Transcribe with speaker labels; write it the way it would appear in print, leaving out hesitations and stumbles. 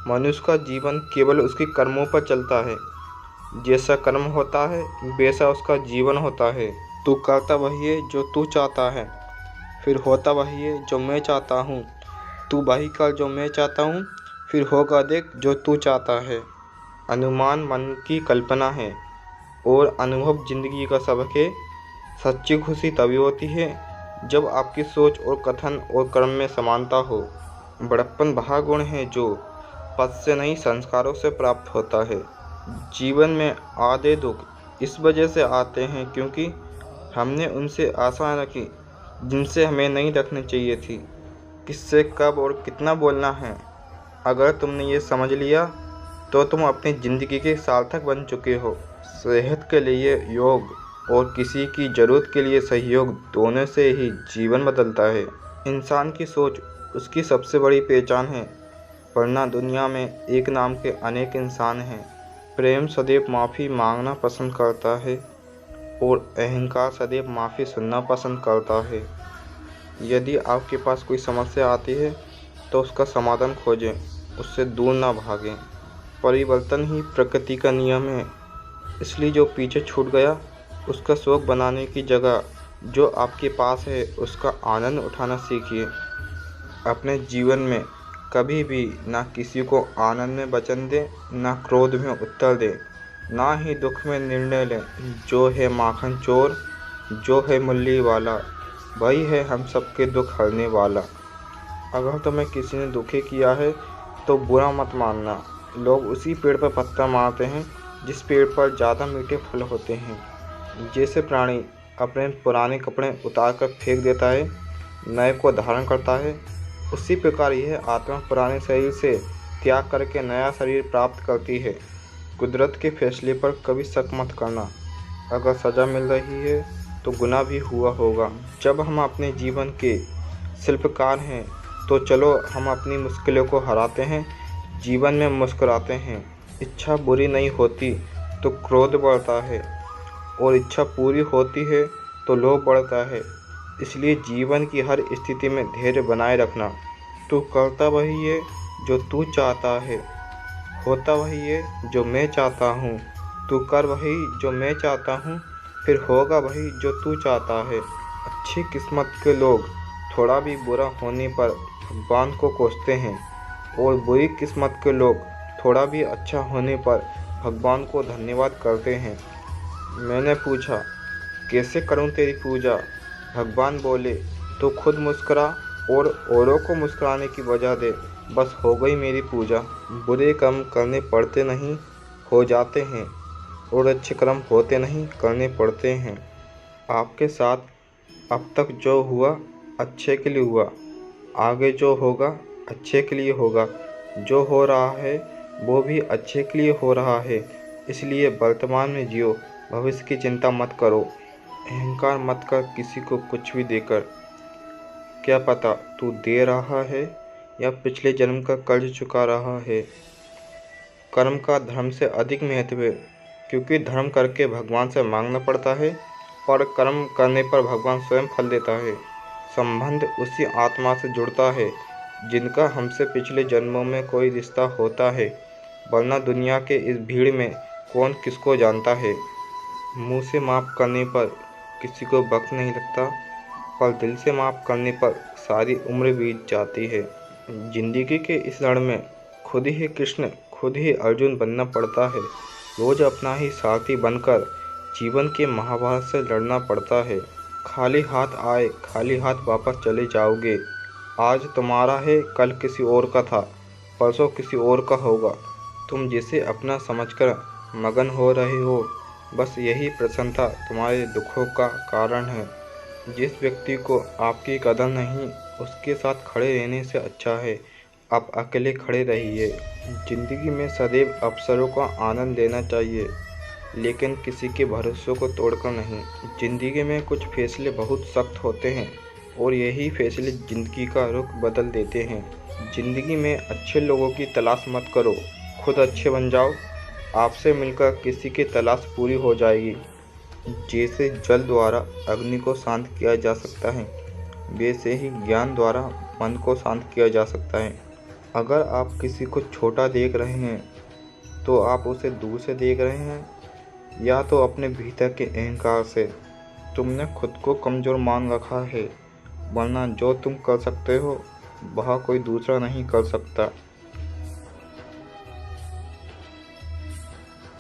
Speaker 1: मनुष्य का जीवन केवल उसके कर्मों पर चलता है। जैसा कर्म होता है वैसा उसका जीवन होता है। तू करता वही है जो तू चाहता है, फिर होता वही है जो मैं चाहता हूँ। तू वही कर जो मैं चाहता हूँ, फिर होगा देख जो तू चाहता है। अनुमान मन की कल्पना है और अनुभव जिंदगी का सबक है। सच्ची खुशी तभी होती है जब आपकी सोच और कथन और कर्म में समानता हो। बड़प्पन वह गुण है जो पद से नहीं संस्कारों से प्राप्त होता है। जीवन में आधे दुख इस वजह से आते हैं क्योंकि हमने उनसे आशा रखी जिनसे हमें नहीं रखनी चाहिए थी। किससे कब और कितना बोलना है, अगर तुमने ये समझ लिया तो तुम अपनी ज़िंदगी के सार्थक बन चुके हो। सेहत के लिए योग और किसी की ज़रूरत के लिए सहयोग, दोनों से ही जीवन बदलता है। इंसान की सोच उसकी सबसे बड़ी पहचान है, वरना दुनिया में एक नाम के अनेक इंसान हैं। प्रेम सदैव माफ़ी मांगना पसंद करता है और अहंकार सदैव माफ़ी सुनना पसंद करता है। यदि आपके पास कोई समस्या आती है तो उसका समाधान खोजें, उससे दूर ना भागें। परिवर्तन ही प्रकृति का नियम है, इसलिए जो पीछे छूट गया उसका शौक बनाने की जगह जो आपके पास है उसका आनंद उठाना सीखिए। अपने जीवन में कभी भी ना किसी को आनंद में वचन दें, ना क्रोध में उत्तर दें, ना ही दुख में निर्णय लें। जो है माखन चोर, जो है मुरली वाला, वही है हम सबके दुख हरने वाला। अगर तुम्हें किसी ने दुखी किया है तो बुरा मत मानना। लोग उसी पेड़ पर पत्थर मारते हैं जिस पेड़ पर ज़्यादा मीठे फल होते हैं। जैसे प्राणी अपने पुराने कपड़े उतार कर फेंक देता है, नए को धारण करता है, उसी प्रकार यह आत्मा पुराने शरीर से त्याग करके नया शरीर प्राप्त करती है। कुदरत के फैसले पर कभी शक मत करना। अगर सज़ा मिल रही है तो गुनाह भी हुआ होगा। जब हम अपने जीवन के शिल्पकार हैं तो चलो हम अपनी मुश्किलों को हराते हैं, जीवन में मुस्कुराते हैं। इच्छा बुरी नहीं होती तो क्रोध बढ़ता है और इच्छा पूरी होती है तो लोभ बढ़ता है। इसलिए जीवन की हर स्थिति में धैर्य बनाए रखना। तू करता वही है जो तू चाहता है, होता वही है जो मैं चाहता हूँ। तू कर वही जो मैं चाहता हूँ, फिर होगा वही जो तू चाहता है। अच्छी किस्मत के लोग थोड़ा भी बुरा होने पर भगवान को कोसते हैं और बुरी किस्मत के लोग थोड़ा भी अच्छा होने पर भगवान को धन्यवाद करते हैं। मैंने पूछा, कैसे करूं तेरी पूजा? भगवान बोले, तो खुद मुस्कुरा और औरों को मुस्कुराने की वजह दे, बस हो गई मेरी पूजा। बुरे कर्म करने पड़ते नहीं, हो जाते हैं, और अच्छे कर्म होते नहीं, करने पड़ते हैं। आपके साथ अब तक जो हुआ अच्छे के लिए हुआ, आगे जो होगा अच्छे के लिए होगा। जो हो रहा है वो भी अच्छे के लिए हो रहा है। इसलिए वर्तमान में जियो, भविष्य की चिंता मत करो। अहंकार मत कर किसी को कुछ भी देकर। क्या पता तू दे रहा है या पिछले जन्म का कर्ज चुका रहा है। कर्म का धर्म से अधिक महत्व है, क्योंकि धर्म करके भगवान से मांगना पड़ता है और कर्म करने पर भगवान स्वयं फल देता है। संबंध उसी आत्मा से जुड़ता है जिनका हमसे पिछले जन्मों में कोई रिश्ता होता है, वरना दुनिया के इस भीड़ में कौन किसको जानता है। मुँह से माफ़ करने पर किसी को वक्त नहीं लगता, पर दिल से माफ़ करने पर सारी उम्र बीत जाती है। जिंदगी के इस रण में खुद ही कृष्ण, खुद ही अर्जुन बनना पड़ता है। रोज अपना ही साथी बनकर जीवन के महाभारत से लड़ना पड़ता है। खाली हाथ आए खाली हाथ वापस चले जाओगे। आज तुम्हारा है, कल किसी और का था, परसों किसी और का होगा। तुम जिसे अपना समझकर मगन हो रहे हो, बस यही प्रसन्नता तुम्हारे दुखों का कारण है। जिस व्यक्ति को आपकी कदर नहीं, उसके साथ खड़े रहने से अच्छा है आप अकेले खड़े रहिए। ज़िंदगी में सदैव अवसरों का आनंद लेना चाहिए, लेकिन किसी के भरोसे को तोड़कर नहीं। ज़िंदगी में कुछ फैसले बहुत सख्त होते हैं और यही फैसले ज़िंदगी का रुख बदल देते हैं। ज़िंदगी में अच्छे लोगों की तलाश मत करो, खुद अच्छे बन जाओ। आपसे मिलकर किसी की तलाश पूरी हो जाएगी। जैसे जल द्वारा अग्नि को शांत किया जा सकता है, वैसे ही ज्ञान द्वारा मन को शांत किया जा सकता है। अगर आप किसी को छोटा देख रहे हैं तो आप उसे दूर से देख रहे हैं या तो अपने भीतर के अहंकार से। तुमने खुद को कमज़ोर मान रखा है, वरना जो तुम कर सकते हो वह कोई दूसरा नहीं कर सकता।